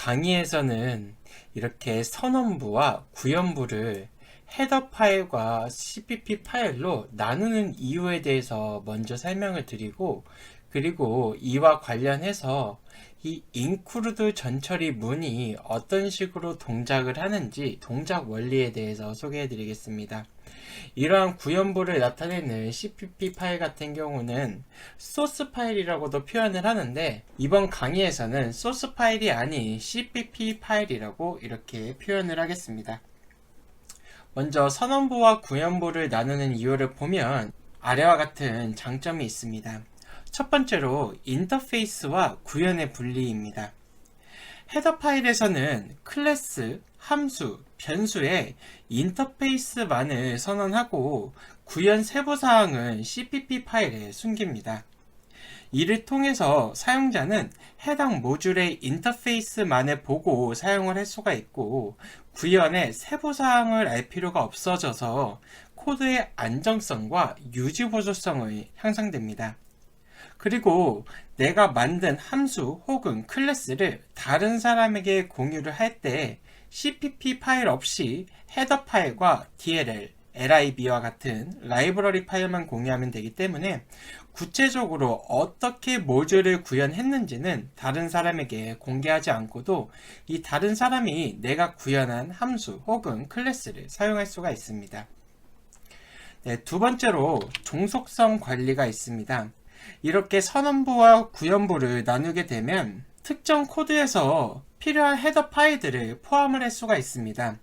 강의에서는 이렇게 선언부와 구현부를 헤더 파일과 CPP 파일로 나누는 이유에 대해서 먼저 설명을 드리고, 그리고 이와 관련해서 이 include 전처리 문이 어떤 식으로 동작을 하는지 동작 원리에 대해서 소개해 드리겠습니다. 이러한 구현부를 나타내는 CPP 파일 같은 경우는 소스 파일이라고도 표현을 하는데, 이번 강의에서는 소스 파일이 아닌 CPP 파일이라고 이렇게 표현을 하겠습니다. 먼저 선언부와 구현부를 나누는 이유를 보면 아래와 같은 장점이 있습니다. 첫 번째로 인터페이스와 구현의 분리입니다. 헤더 파일에서는 클래스, 함수, 변수의 인터페이스만을 선언하고 구현 세부사항은 CPP 파일에 숨깁니다. 이를 통해서 사용자는 해당 모듈의 인터페이스만을 보고 사용을 할 수가 있고, 구현의 세부사항을 알 필요가 없어져서 코드의 안정성과 유지보조성을 향상됩니다. 그리고 내가 만든 함수 혹은 클래스를 다른 사람에게 공유를 할 때 CPP 파일 없이 헤더 파일과 DLL, lib와 같은 라이브러리 파일만 공유하면 되기 때문에 구체적으로 어떻게 모듈을 구현했는지는 다른 사람에게 공개하지 않고도 이 다른 사람이 내가 구현한 함수 혹은 클래스를 사용할 수가 있습니다. 네, 두 번째로 종속성 관리가 있습니다. 이렇게 선언부와 구현부를 나누게 되면 특정 코드에서 필요한 헤더 파일들을 포함을 할 수가 있습니다.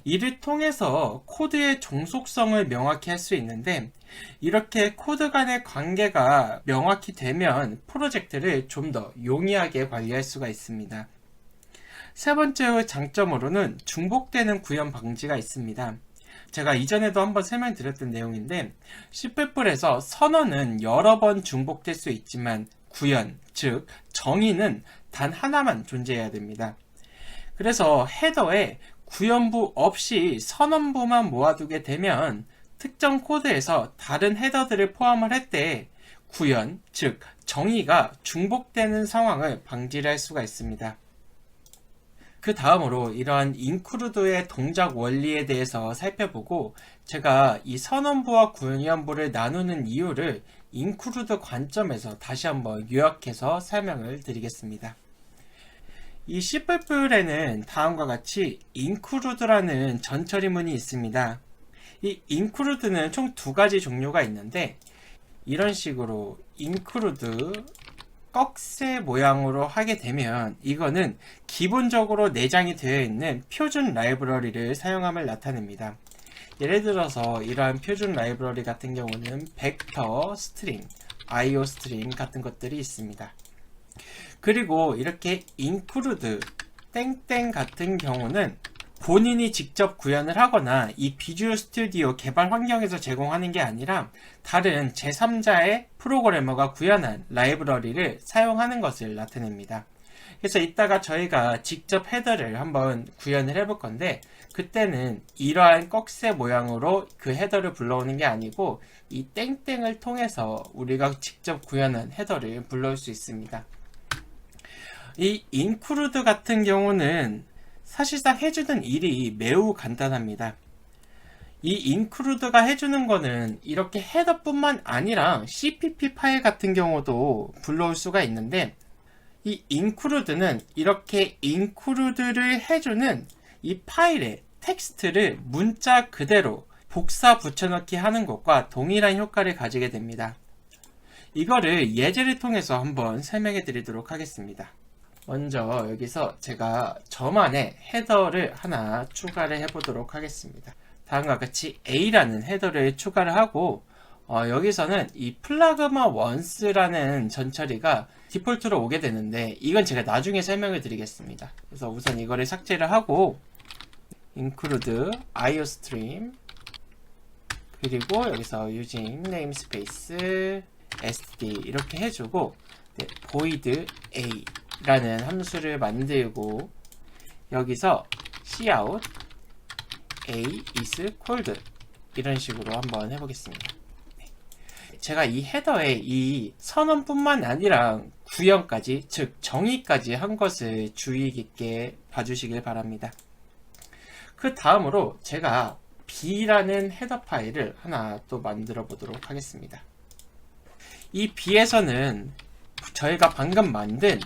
이를 통해서 코드의 종속성을 명확히 할 수 있는데, 이렇게 코드 간의 관계가 명확히 되면 프로젝트를 좀 더 용이하게 관리할 수가 있습니다. 세 번째 장점으로는 중복되는 구현 방지가 있습니다. 제가 이전에도 한번 설명드렸던 내용인데, C++에서 선언은 여러 번 중복될 수 있지만 구현, 즉 정의는 단 하나만 존재해야 됩니다. 그래서 헤더에 구현부 없이 선언부만 모아두게 되면 특정 코드에서 다른 헤더들을 포함을 할 때 구현, 즉 정의가 중복되는 상황을 방지를 할 수가 있습니다. 그 다음으로 이러한 include의 동작 원리에 대해서 살펴보고, 제가 이 선언부와 구현부를 나누는 이유를 include 관점에서 다시 한번 요약해서 설명을 드리겠습니다. 이 C++에는 다음과 같이 include라는 전처리문이 있습니다. 이 include는 총 두 가지 종류가 있는데, 이런 식으로 include 꺽쇠 모양으로 하게 되면 이거는 기본적으로 내장이 되어 있는 표준 라이브러리를 사용함을 나타냅니다. 예를 들어서 이러한 표준 라이브러리 같은 경우는 벡터, 스트링, IO 스트림 같은 것들이 있습니다. 그리고 이렇게 include 땡땡 같은 경우는 본인이 직접 구현을 하거나 이 비주얼 스튜디오 개발 환경에서 제공하는 게 아니라 다른 제3자의 프로그래머가 구현한 라이브러리를 사용하는 것을 나타냅니다. 그래서 이따가 저희가 직접 헤더를 한번 구현을 해볼 건데, 그때는 이러한 꺽쇠 모양으로 그 헤더를 불러오는 게 아니고 이 땡땡을 통해서 우리가 직접 구현한 헤더를 불러올 수 있습니다. 이 include 같은 경우는 사실상 해주는 일이 매우 간단합니다. 이 include가 해주는 거는 이렇게 헤더뿐만 아니라 CPP 파일 같은 경우도 불러올 수가 있는데, 이 include는 이렇게 include를 해주는 이 파일의 텍스트를 문자 그대로 복사 붙여넣기 하는 것과 동일한 효과를 가지게 됩니다. 이거를 예제를 통해서 한번 설명해 드리도록 하겠습니다. 먼저 여기서 제가 저만의 헤더를 하나 추가를 해보도록 하겠습니다. 다음과 같이 A라는 헤더를 추가를 하고, 여기서는 이 플라그마 once라는 전처리가 디폴트로 오게 되는데, 이건 제가 나중에 설명을 드리겠습니다. 그래서 우선 이거를 삭제를 하고 include iostream, 그리고 여기서 using namespace sd 이렇게 해주고, void a 라는 함수를 만들고, 여기서 cout a is cold 이런 식으로 한번 해보겠습니다. 제가 이 헤더에 이 선언뿐만 아니라 구형까지, 즉 정의까지 한 것을 주의 깊게 봐주시길 바랍니다. 그 다음으로 제가 B라는 헤더 파일을 하나 또 만들어 보도록 하겠습니다. 이 B에서는 저희가 방금 만든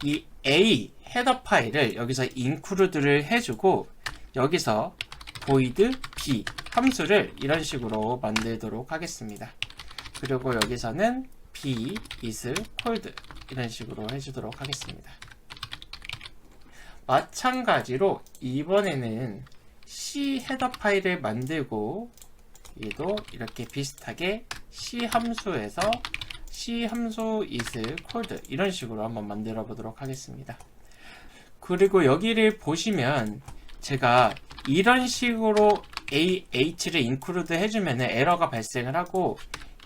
이 A 헤더 파일을 여기서 include를 해주고, 여기서 void B 함수를 이런 식으로 만들도록 하겠습니다. 그리고 여기서는 B is cold 이런 식으로 해주도록 하겠습니다. 마찬가지로 이번에는 C 헤더 파일을 만들고, 얘도 이렇게 비슷하게 C 함수에서 C 함수 is cold 이런 식으로 한번 만들어 보도록 하겠습니다. 그리고 여기를 보시면 제가 이런 식으로 AH를 include 해주면 에러가 발생을 하고,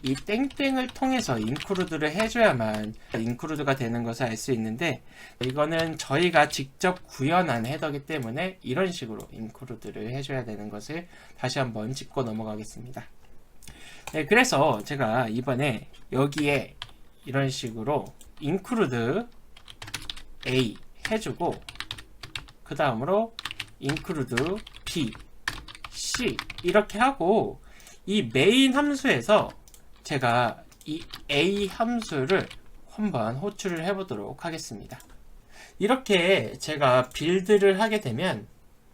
이 땡땡을 통해서 include를 해줘야만 include가 되는 것을 알 수 있는데, 이거는 저희가 직접 구현한 헤더이기 때문에 이런 식으로 include를 해줘야 되는 것을 다시 한번 짚고 넘어가겠습니다. 네, 그래서 제가 이번에 여기에 이런 식으로 include A 해주고, 그 다음으로 include B, C 이렇게 하고, 이 메인 함수에서 제가 이 A 함수를 한번 호출을 해보도록 하겠습니다. 이렇게 제가 빌드를 하게 되면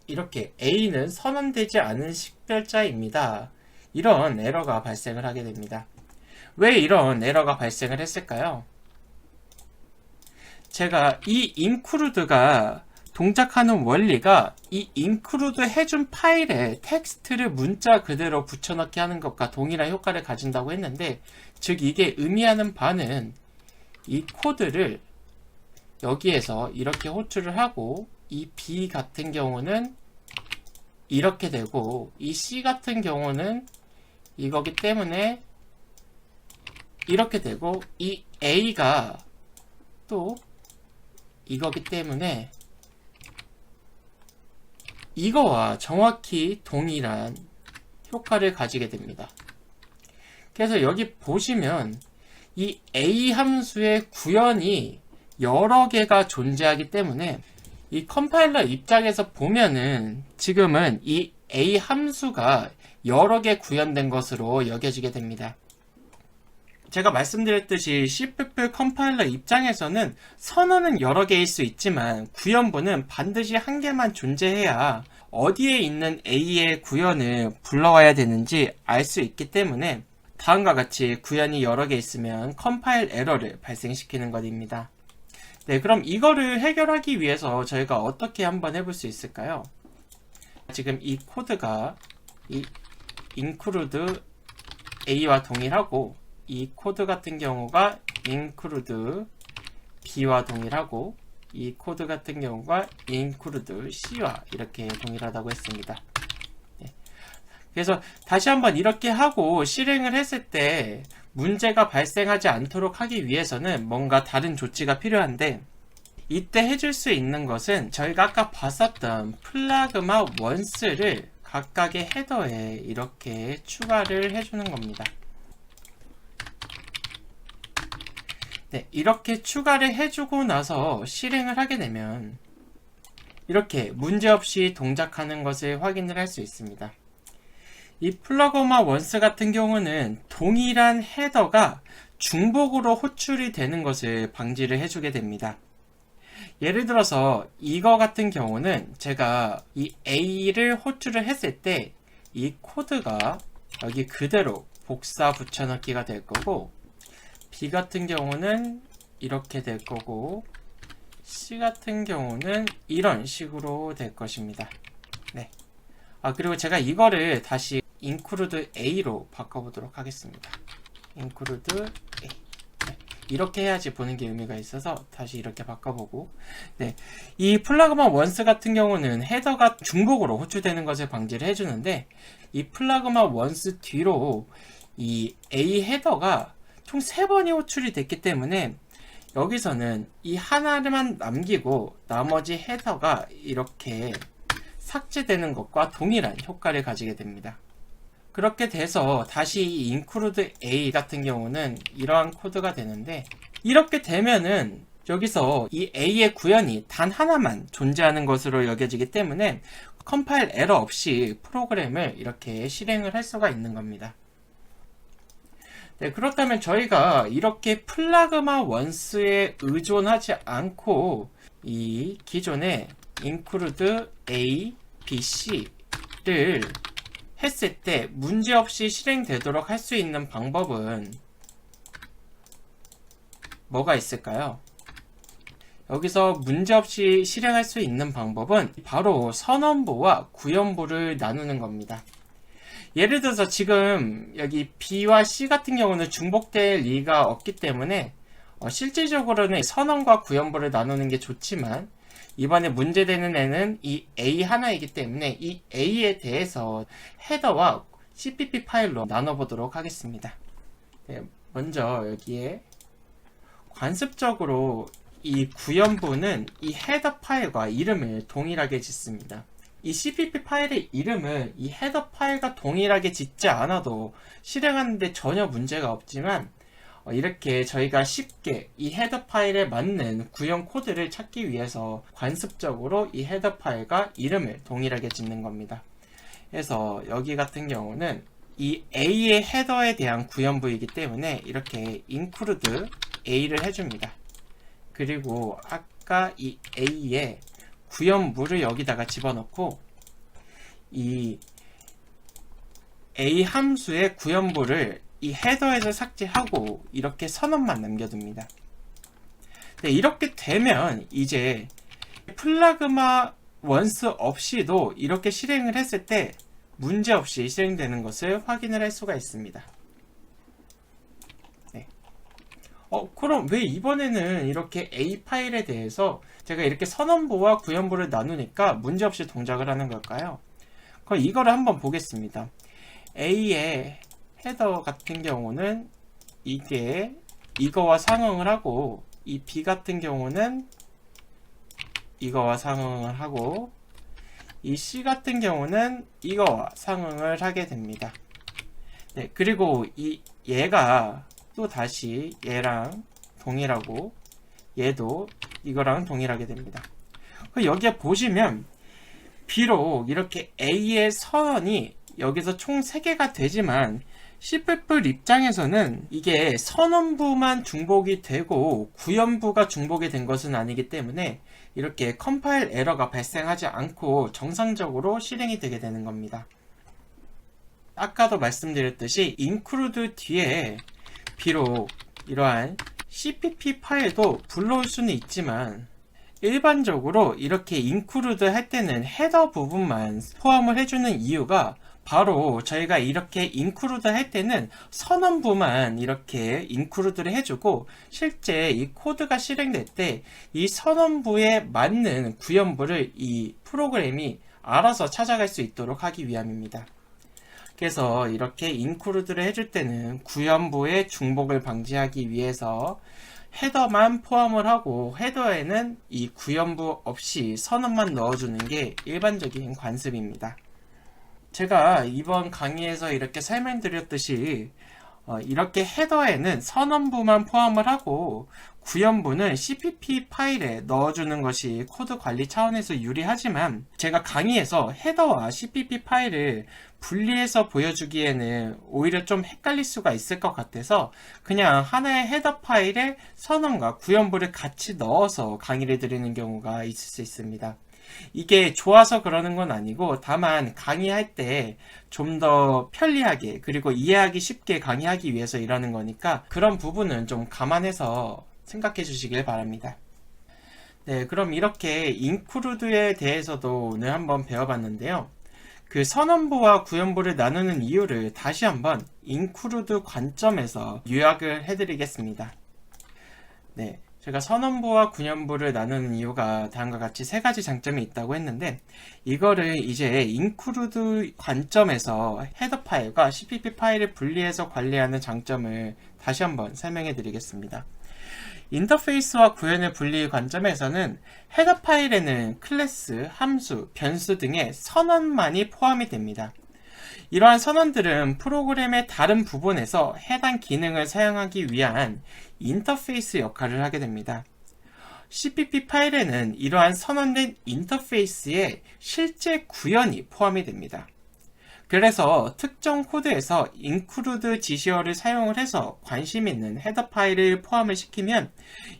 이렇게 A는 선언되지 않은 식별자입니다. 이런 에러가 발생을 하게 됩니다. 왜 이런 에러가 발생을 했을까요? 제가 이 include가 동작하는 원리가 이 include 해준 파일에 텍스트를 문자 그대로 붙여넣기 하는 것과 동일한 효과를 가진다고 했는데, 즉 이게 의미하는 바는 이 코드를 여기에서 이렇게 호출을 하고, 이 B 같은 경우는 이렇게 되고, 이 C 같은 경우는 이거기 때문에 이렇게 되고, 이 A가 또 이거기 때문에 이거와 정확히 동일한 효과를 가지게 됩니다. 그래서 여기 보시면 이 A 함수의 구현이 여러 개가 존재하기 때문에 이 컴파일러 입장에서 보면은 지금은 이 A 함수가 여러 개 구현된 것으로 여겨지게 됩니다. 제가 말씀드렸듯이 C++ 컴파일러 입장에서는 선언은 여러 개일 수 있지만 구현부는 반드시 한 개만 존재해야 어디에 있는 A의 구현을 불러와야 되는지 알 수 있기 때문에 다음과 같이 구현이 여러 개 있으면 컴파일 에러를 발생시키는 것입니다. 네, 그럼 이거를 해결하기 위해서 저희가 어떻게 한번 해볼 수 있을까요? 지금 이 코드가 이 include A와 동일하고, 이 코드 같은 경우가 include B와 동일하고, 이 코드 같은 경우가 include C와 이렇게 동일하다고 했습니다. 네. 그래서 다시 한번 이렇게 하고 실행을 했을 때 문제가 발생하지 않도록 하기 위해서는 뭔가 다른 조치가 필요한데, 이때 해줄 수 있는 것은 저희가 아까 봤었던 플라그마 once를 각각의 헤더에 이렇게 추가를 해주는 겁니다. 네, 이렇게 추가를 해주고 나서 실행을 하게 되면 이렇게 문제없이 동작하는 것을 확인을 할 수 있습니다. 이 플러그마 원스 같은 경우는 동일한 헤더가 중복으로 호출이 되는 것을 방지를 해주게 됩니다. 예를 들어서 이거 같은 경우는 제가 이 A를 호출을 했을 때 이 코드가 여기 그대로 복사 붙여넣기가 될 거고, B 같은 경우는 이렇게 될 거고, C 같은 경우는 이런 식으로 될 것입니다. 네. 그리고 제가 이거를 다시 include A로 바꿔보도록 하겠습니다. include A. 네. 이렇게 해야지 보는 게 의미가 있어서 다시 이렇게 바꿔보고, 네. 이 플라그마 원스 같은 경우는 헤더가 중복으로 호출되는 것을 방지를 해주는데, 이 플라그마 원스 뒤로 이 A 헤더가 총 3번이 호출이 됐기 때문에 여기서는 이 하나만 남기고 나머지 헤더가 이렇게 삭제되는 것과 동일한 효과를 가지게 됩니다. 그렇게 돼서 다시 이 include A 같은 경우는 이러한 코드가 되는데, 이렇게 되면은 여기서 이 A의 구현이 단 하나만 존재하는 것으로 여겨지기 때문에 컴파일 에러 없이 프로그램을 이렇게 실행을 할 수가 있는 겁니다. 네, 그렇다면 저희가 이렇게 플라그마 원스에 의존하지 않고 이 기존의 include A, B, C를 했을 때 문제없이 실행되도록 할 수 있는 방법은 뭐가 있을까요? 여기서 문제없이 실행할 수 있는 방법은 바로 선언부와 구현부를 나누는 겁니다. 예를 들어서 지금 여기 B와 C 같은 경우는 중복될 리가 없기 때문에 실질적으로는 선언과 구현부를 나누는 게 좋지만, 이번에 문제되는 애는 이 A 하나이기 때문에 이 A에 대해서 헤더와 CPP 파일로 나눠보도록 하겠습니다. 네, 먼저 여기에 관습적으로 이 구현부는 이 헤더 파일과 이름을 동일하게 짓습니다. 이 CPP 파일의 이름을 이 헤더 파일과 동일하게 짓지 않아도 실행하는데 전혀 문제가 없지만, 이렇게 저희가 쉽게 이 헤더 파일에 맞는 구현 코드를 찾기 위해서 관습적으로 이 헤더 파일과 이름을 동일하게 짓는 겁니다. 그래서 여기 같은 경우는 이 A의 헤더에 대한 구현부이기 때문에 이렇게 include A를 해줍니다. 그리고 아까 이 A의 구현부를 여기다가 집어넣고 이 A 함수의 구현부를 이 헤더에서 삭제하고 이렇게 선언만 남겨둡니다. 네, 이렇게 되면 이제 플라그마 원스 없이도 이렇게 실행을 했을 때 문제없이 실행되는 것을 확인을 할 수가 있습니다. 네. 그럼 왜 이번에는 이렇게 A 파일에 대해서 제가 이렇게 선언부와 구현부를 나누니까 문제없이 동작을 하는 걸까요? 그럼 이거를 한번 보겠습니다. A의 헤더 같은 경우는 이게 이거와 상응을 하고, 이 B 같은 경우는 이거와 상응을 하고, 이 C 같은 경우는 이거와 상응을 하게 됩니다. 네, 그리고 얘가 또 다시 얘랑 동일하고, 얘도 이거랑 동일하게 됩니다. 여기에 보시면 비록 이렇게 A의 선언이 여기서 총 3개가 되지만 C++ 입장에서는 이게 선언부만 중복이 되고 구현부가 중복이 된 것은 아니기 때문에 이렇게 컴파일 에러가 발생하지 않고 정상적으로 실행이 되게 되는 겁니다. 아까도 말씀드렸듯이 include 뒤에 비록 이러한 CPP 파일도 불러올 수는 있지만, 일반적으로 이렇게 include 할 때는 헤더 부분만 포함을 해주는 이유가 바로 저희가 이렇게 include 할 때는 선언부만 이렇게 include를 해주고, 실제 이 코드가 실행될 때 이 선언부에 맞는 구현부를 이 프로그램이 알아서 찾아갈 수 있도록 하기 위함입니다. 그래서 이렇게 include를 해줄 때는 구현부의 중복을 방지하기 위해서 헤더만 포함을 하고, 헤더에는 이 구현부 없이 선언만 넣어주는 게 일반적인 관습입니다. 제가 이번 강의에서 이렇게 설명드렸듯이 이렇게 헤더에는 선언부만 포함을 하고 구현부는 CPP 파일에 넣어주는 것이 코드 관리 차원에서 유리하지만, 제가 강의에서 헤더와 CPP 파일을 분리해서 보여주기에는 오히려 좀 헷갈릴 수가 있을 것 같아서 그냥 하나의 헤더 파일에 선언과 구현부를 같이 넣어서 강의를 드리는 경우가 있을 수 있습니다. 이게 좋아서 그러는 건 아니고, 다만 강의할 때 좀 더 편리하게 그리고 이해하기 쉽게 강의하기 위해서 이러는 거니까 그런 부분은 좀 감안해서 생각해 주시길 바랍니다. 네, 그럼 이렇게 include에 대해서도 오늘 한번 배워봤는데요. 그 선언부와 구현부를 나누는 이유를 다시 한번 include 관점에서 요약을 해드리겠습니다. 네, 제가 선언부와 구현부를 나누는 이유가 다음과 같이 3가지 장점이 있다고 했는데, 이거를 이제 include 관점에서 헤더 파일과 CPP 파일을 분리해서 관리하는 장점을 다시 한번 설명해 드리겠습니다. 인터페이스와 구현의 분리 관점에서는 헤더 파일에는 클래스, 함수, 변수 등의 선언만이 포함이 됩니다. 이러한 선언들은 프로그램의 다른 부분에서 해당 기능을 사용하기 위한 인터페이스 역할을 하게 됩니다. CPP 파일에는 이러한 선언된 인터페이스에 실제 구현이 포함이 됩니다. 그래서 특정 코드에서 include 지시어를 사용을 해서 관심 있는 헤더 파일을 포함을 시키면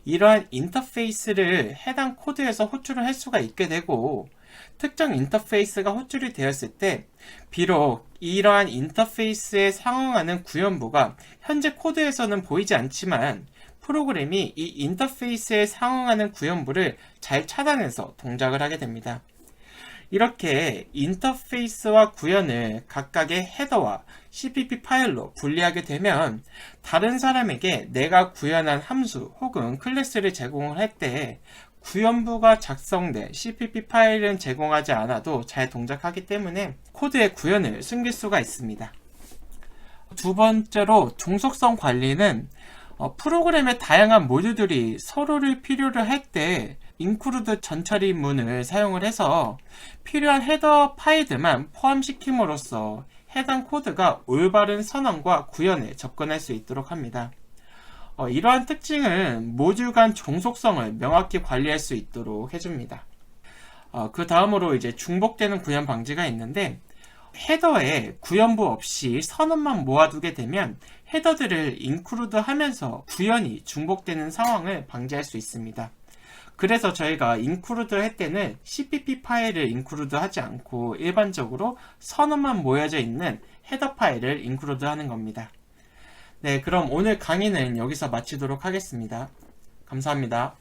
이러한 인터페이스를 해당 코드에서 호출을 할 수가 있게 되고, 특정 인터페이스가 호출이 되었을 때 비록 이러한 인터페이스에 상응하는 구현부가 현재 코드에서는 보이지 않지만 프로그램이 이 인터페이스에 상응하는 구현부를 잘 찾아내서 동작을 하게 됩니다. 이렇게 인터페이스와 구현을 각각의 헤더와 CPP 파일로 분리하게 되면 다른 사람에게 내가 구현한 함수 혹은 클래스를 제공을 할 때 구현부가 작성된 CPP 파일은 제공하지 않아도 잘 동작하기 때문에 코드의 구현을 숨길 수가 있습니다. 두 번째로 종속성 관리는 프로그램의 다양한 모듈들이 서로를 필요로 할 때 include 전처리문을 사용을 해서 필요한 헤더 파일들만 포함시킴으로써 해당 코드가 올바른 선언과 구현에 접근할 수 있도록 합니다. 이러한 특징은 모듈 간 종속성을 명확히 관리할 수 있도록 해줍니다. 그 다음으로 이제 중복되는 구현 방지가 있는데, 헤더에 구현부 없이 선언만 모아두게 되면 헤더들을 include 하면서 구현이 중복되는 상황을 방지할 수 있습니다. 그래서 저희가 include 할 때는 CPP 파일을 include 하지 않고 일반적으로 선언만 모여져 있는 헤더 파일을 include 하는 겁니다. 네, 그럼 오늘 강의는 여기서 마치도록 하겠습니다. 감사합니다.